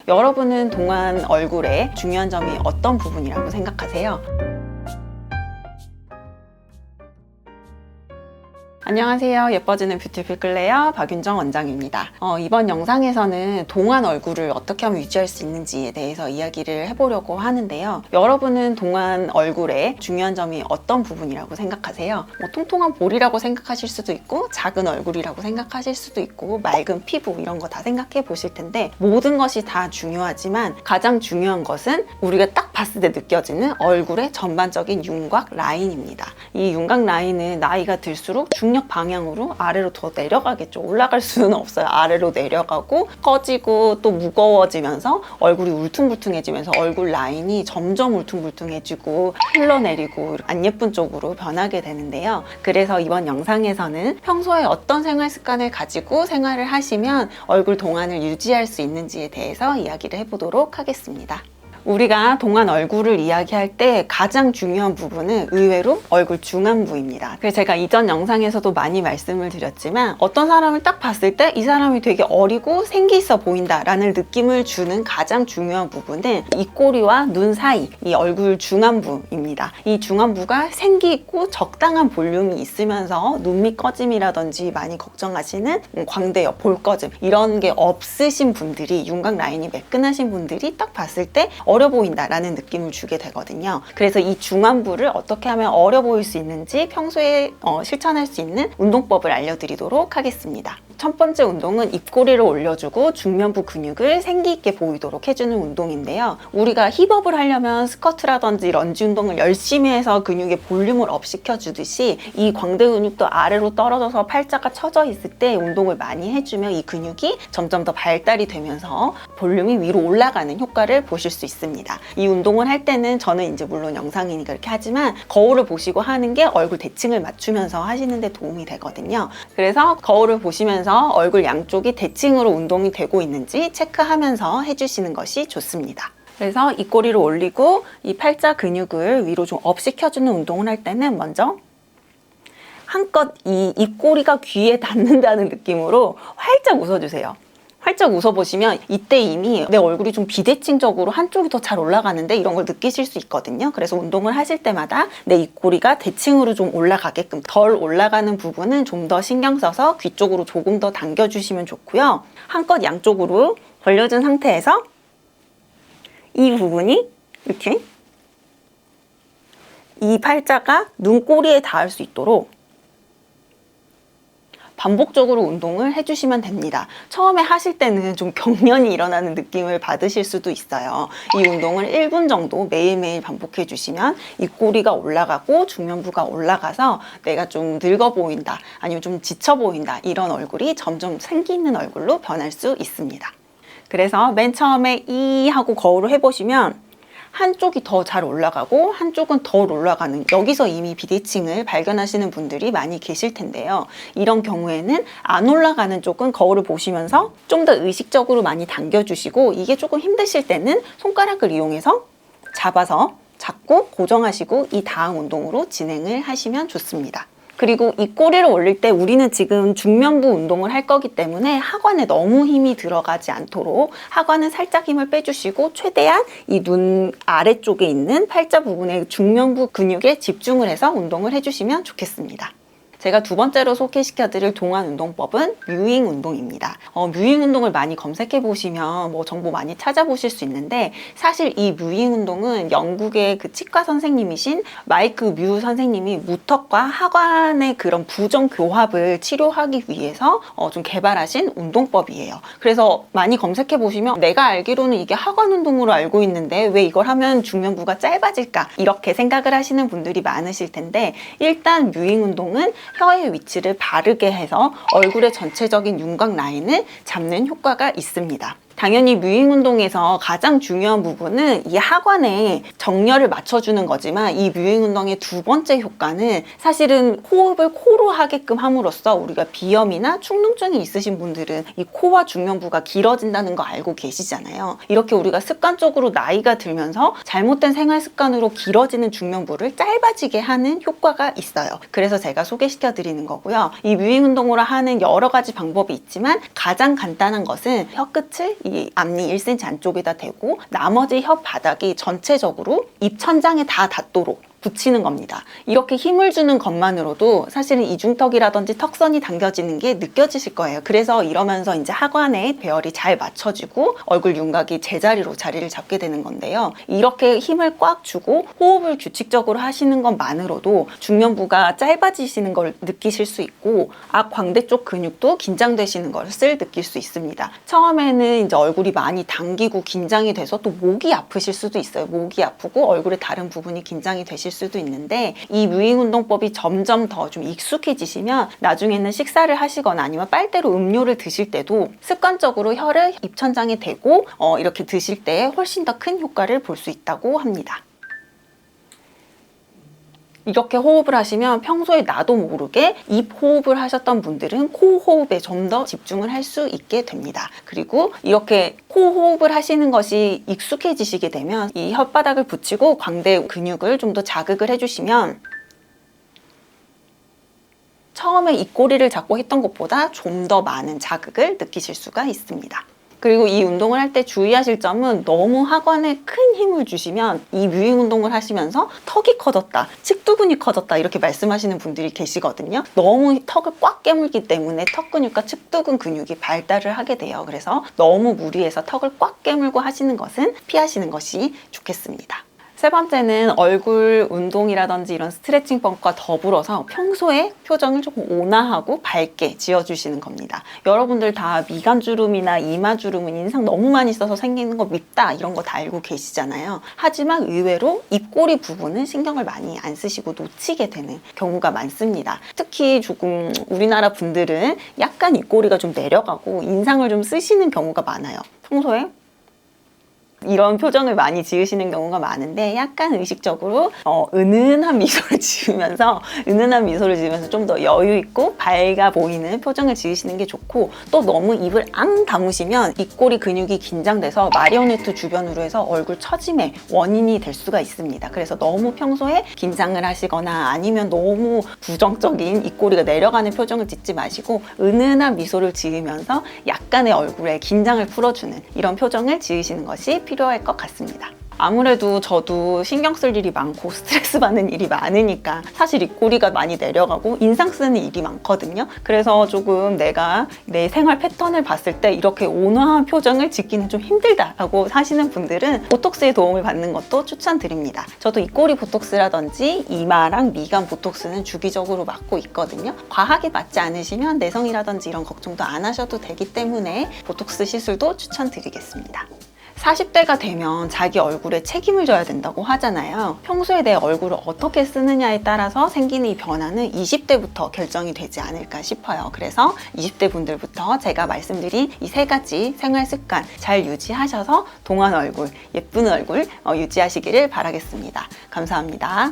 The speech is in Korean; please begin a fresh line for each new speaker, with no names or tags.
여러분은 동안 얼굴에 중요한 점이 어떤 부분이라고 생각하세요? 안녕하세요. 예뻐지는 뷰티풀 클레어 박윤정 원장입니다. 이번 영상에서는 동안 얼굴을 어떻게 하면 유지할 수 있는지에 대해서 이야기를 해보려고 하는데요. 여러분은 동안 얼굴에 중요한 점이 어떤 부분이라고 생각하세요? 통통한 볼이라고 생각하실 수도 있고 작은 얼굴이라고 생각하실 수도 있고 맑은 피부 이런 거 다 생각해 보실 텐데 모든 것이 다 중요하지만 가장 중요한 것은 우리가 딱 봤을 때 느껴지는 얼굴의 전반적인 윤곽 라인입니다. 이 윤곽 라인은 나이가 들수록 중력 방향으로 아래로 더 내려가겠죠. 올라갈 수는 없어요. 아래로 내려가고 커지고 또 무거워지면서 얼굴이 울퉁불퉁해지면서 얼굴 라인이 점점 울퉁불퉁해지고 흘러내리고 안 예쁜 쪽으로 변하게 되는데요. 그래서 이번 영상에서는 평소에 어떤 생활 습관을 가지고 생활을 하시면 얼굴 동안을 유지할 수 있는지에 대해서 이야기를 해보도록 하겠습니다. 우리가 동안 얼굴을 이야기할 때 가장 중요한 부분은 의외로 얼굴 중안부입니다. 그래서 제가 이전 영상에서도 많이 말씀을 드렸지만 어떤 사람을 딱 봤을 때 이 사람이 되게 어리고 생기 있어 보인다 라는 느낌을 주는 가장 중요한 부분은 입꼬리와 눈 사이 이 얼굴 중안부입니다. 이 중안부가 생기 있고 적당한 볼륨이 있으면서 눈밑 꺼짐이라든지 많이 걱정하시는 광대역, 볼 꺼짐 이런 게 없으신 분들이 윤곽 라인이 매끈하신 분들이 딱 봤을 때 어려 보인다라는 느낌을 주게 되거든요. 그래서 이 중안부를 어떻게 하면 어려 보일 수 있는지 평소에 실천할 수 있는 운동법을 알려드리도록 하겠습니다. 첫 번째 운동은 입꼬리를 올려주고 중면부 근육을 생기 있게 보이도록 해주는 운동인데요. 우리가 힙업을 하려면 스쿼트라든지 런지 운동을 열심히 해서 근육에 볼륨을 업 시켜주듯이 이 광대 근육도 아래로 떨어져서 팔자가 처져 있을 때 운동을 많이 해주면 이 근육이 점점 더 발달이 되면서 볼륨이 위로 올라가는 효과를 보실 수 있습니다. 이 운동을 할 때는 저는 이제 물론 영상이니까 이렇게 하지만 거울을 보시고 하는 게 얼굴 대칭을 맞추면서 하시는 데 도움이 되거든요. 그래서 거울을 보시면서 얼굴 양쪽이 대칭으로 운동이 되고 있는지 체크하면서 해주시는 것이 좋습니다. 그래서 입꼬리를 올리고 이 팔자 근육을 위로 좀 업 시켜주는 운동을 할 때는 먼저 한껏 이 입꼬리가 귀에 닿는다는 느낌으로 활짝 웃어주세요. 활짝 웃어보시면 이때 이미 내 얼굴이 좀 비대칭적으로 한쪽이 더 잘 올라가는데 이런 걸 느끼실 수 있거든요. 그래서 운동을 하실 때마다 내 입꼬리가 대칭으로 좀 올라가게끔 덜 올라가는 부분은 좀 더 신경 써서 귀 쪽으로 조금 더 당겨주시면 좋고요. 한껏 양쪽으로 벌려준 상태에서 이 부분이 이렇게 이 팔자가 눈꼬리에 닿을 수 있도록 반복적으로 운동을 해주시면 됩니다. 처음에 하실 때는 좀 경련이 일어나는 느낌을 받으실 수도 있어요. 이 운동을 1분 정도 매일매일 반복해 주시면 입꼬리가 올라가고 중면부가 올라가서 내가 좀 늙어 보인다 아니면 좀 지쳐 보인다 이런 얼굴이 점점 생기 있는 얼굴로 변할 수 있습니다. 그래서 맨 처음에 이 하고 거울을 해보시면 한쪽이 더 잘 올라가고 한쪽은 덜 올라가는 여기서 이미 비대칭을 발견하시는 분들이 많이 계실 텐데요. 이런 경우에는 안 올라가는 쪽은 거울을 보시면서 좀 더 의식적으로 많이 당겨주시고 이게 조금 힘드실 때는 손가락을 이용해서 잡고 고정하시고 이 다음 운동으로 진행을 하시면 좋습니다. 그리고 이 꼬리를 올릴 때 우리는 지금 중면부 운동을 할 거기 때문에 하관에 너무 힘이 들어가지 않도록 하관은 살짝 힘을 빼주시고 최대한 이 눈 아래쪽에 있는 팔자 부분의 중면부 근육에 집중을 해서 운동을 해주시면 좋겠습니다. 제가 두 번째로 소개시켜드릴 동안 운동법은 뮤잉 운동입니다. 뮤잉 운동을 많이 검색해 보시면 정보 많이 찾아보실 수 있는데 사실 이 뮤잉 운동은 영국의 그 치과 선생님이신 마이크 뮤 선생님이 무턱과 하관의 그런 부정 교합을 치료하기 위해서 좀 개발하신 운동법이에요. 그래서 많이 검색해 보시면 내가 알기로는 이게 하관 운동으로 알고 있는데 왜 이걸 하면 중면부가 짧아질까 이렇게 생각을 하시는 분들이 많으실 텐데 일단 뮤잉 운동은 혀의 위치를 바르게 해서 얼굴의 전체적인 윤곽 라인을 잡는 효과가 있습니다. 당연히 뮤잉 운동에서 가장 중요한 부분은 이 하관에 정렬을 맞춰주는 거지만 이 뮤잉 운동의 두 번째 효과는 사실은 호흡을 코로 하게끔 함으로써 우리가 비염이나 축농증이 있으신 분들은 이 코와 중면부가 길어진다는 거 알고 계시잖아요. 이렇게 우리가 습관적으로 나이가 들면서 잘못된 생활 습관으로 길어지는 중면부를 짧아지게 하는 효과가 있어요. 그래서 제가 소개시켜 드리는 거고요. 이 뮤잉 운동으로 하는 여러 가지 방법이 있지만 가장 간단한 것은 혀끝을 이 앞니 1cm 안쪽에다 대고 나머지 혀 바닥이 전체적으로 입 천장에 다 닿도록 붙이는 겁니다. 이렇게 힘을 주는 것만으로도 사실은 이중턱이라든지 턱선이 당겨지는 게 느껴지실 거예요. 그래서 이러면서 이제 하관에 배열이 잘 맞춰지고 얼굴 윤곽이 제자리로 자리를 잡게 되는 건데요. 이렇게 힘을 꽉 주고 호흡을 규칙적으로 하시는 것만으로도 중면부가 짧아지시는 걸 느끼실 수 있고 앞 광대 쪽 근육도 긴장되시는 것을 느낄 수 있습니다. 처음에는 이제 얼굴이 많이 당기고 긴장이 돼서 또 목이 아프실 수도 있어요. 목이 아프고 얼굴의 다른 부분이 긴장이 되실 수도 있는데 이 뮤잉 운동법이 점점 더 좀 익숙해지시면 나중에는 식사를 하시거나 아니면 빨대로 음료를 드실 때도 습관적으로 혀를 입천장에 대고 이렇게 드실 때 훨씬 더 큰 효과를 볼 수 있다고 합니다. 이렇게 호흡을 하시면 평소에 나도 모르게 입 호흡을 하셨던 분들은 코 호흡에 좀 더 집중을 할 수 있게 됩니다. 그리고 이렇게 코 호흡을 하시는 것이 익숙해지시게 되면 이 혓바닥을 붙이고 광대 근육을 좀 더 자극을 해주시면 처음에 입꼬리를 잡고 했던 것보다 좀 더 많은 자극을 느끼실 수가 있습니다. 그리고 이 운동을 할 때 주의하실 점은 너무 하관에 큰 힘을 주시면 이 뮤잉 운동을 하시면서 턱이 커졌다, 측두근이 커졌다 이렇게 말씀하시는 분들이 계시거든요. 너무 턱을 꽉 깨물기 때문에 턱 근육과 측두근 근육이 발달을 하게 돼요. 그래서 너무 무리해서 턱을 꽉 깨물고 하시는 것은 피하시는 것이 좋겠습니다. 세 번째는 얼굴 운동이라든지 이런 스트레칭법과 더불어서 평소에 표정을 조금 온화하고 밝게 지어주시는 겁니다. 여러분들 다 미간주름이나 이마주름은 인상 너무 많이 써서 생기는 거 밉다 이런 거 다 알고 계시잖아요. 하지만 의외로 입꼬리 부분은 신경을 많이 안 쓰시고 놓치게 되는 경우가 많습니다. 특히 조금 우리나라 분들은 약간 입꼬리가 좀 내려가고 인상을 좀 쓰시는 경우가 많아요. 평소에 이런 표정을 많이 지으시는 경우가 많은데 약간 의식적으로 은은한 미소를 지으면서 좀 더 여유 있고 밝아 보이는 표정을 지으시는 게 좋고, 또 너무 입을 앙 다무시면 입꼬리 근육이 긴장돼서 마리오네트 주변으로 해서 얼굴 처짐의 원인이 될 수가 있습니다. 그래서 너무 평소에 긴장을 하시거나 아니면 너무 부정적인 입꼬리가 내려가는 표정을 짓지 마시고 은은한 미소를 지으면서 약간의 얼굴에 긴장을 풀어주는 이런 표정을 지으시는 것이 필요할 것 같습니다. 아무래도 저도 신경 쓸 일이 많고 스트레스 받는 일이 많으니까 사실 입꼬리가 많이 내려가고 인상 쓰는 일이 많거든요. 그래서 조금 내가 내 생활 패턴을 봤을 때 이렇게 온화한 표정을 짓기는 좀 힘들다라고 하시는 분들은 보톡스의 도움을 받는 것도 추천드립니다. 저도 입꼬리 보톡스라든지 이마랑 미간 보톡스는 주기적으로 맞고 있거든요. 과하게 맞지 않으시면 내성이라든지 이런 걱정도 안 하셔도 되기 때문에 보톡스 시술도 추천드리겠습니다. 40대가 되면 자기 얼굴에 책임을 져야 된다고 하잖아요. 평소에 내 얼굴을 어떻게 쓰느냐에 따라서 생기는 이 변화는 20대부터 결정이 되지 않을까 싶어요. 그래서 20대 분들부터 제가 말씀드린 이 세 가지 생활 습관 잘 유지하셔서 동안 얼굴, 예쁜 얼굴 유지하시기를 바라겠습니다. 감사합니다.